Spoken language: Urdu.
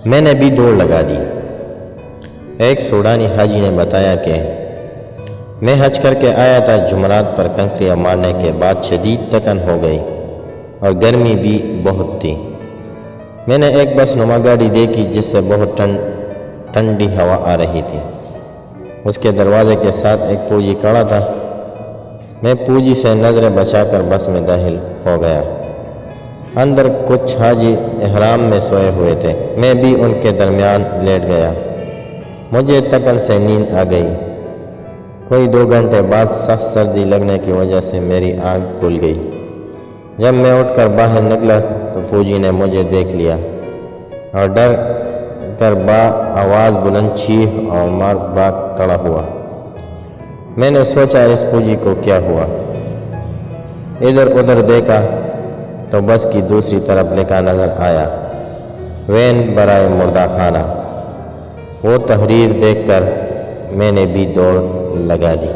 میں نے بھی دوڑ لگا دی۔ ایک سوڈانی حاجی نے بتایا کہ میں حج کر کے آیا تھا، جمعرات پر کنکریاں مارنے کے بعد شدید تکن ہو گئی اور گرمی بھی بہت تھی۔ میں نے ایک بس نما گاڑی دیکھی جس سے بہت ٹھنڈی ہوا آ رہی تھی۔ اس کے دروازے کے ساتھ ایک پوجی کھڑا تھا۔ میں پوجی سے نظریں بچا کر بس میں داخل ہو گیا۔ اندر کچھ حاجی احرام میں سوئے ہوئے تھے، میں بھی ان کے درمیان لیٹ گیا۔ مجھے تکن سے نیند آ گئی۔ کوئی 2 گھنٹے بعد سخت سردی لگنے کی وجہ سے میری آنکھ کھل گئی۔ جب میں اٹھ کر باہر نکلا تو پوجی نے مجھے دیکھ لیا اور ڈر کر آواز بلند چیخ اور مار بھاگ کھڑا ہوا۔ میں نے سوچا اس پوجی کو کیا ہوا۔ ادھر ادھر دیکھا تو بس کی دوسری طرف لکھا نظر آیا، وین برائے مردہ خانہ۔ وہ تحریر دیکھ کر میں نے بھی دوڑ لگا دی۔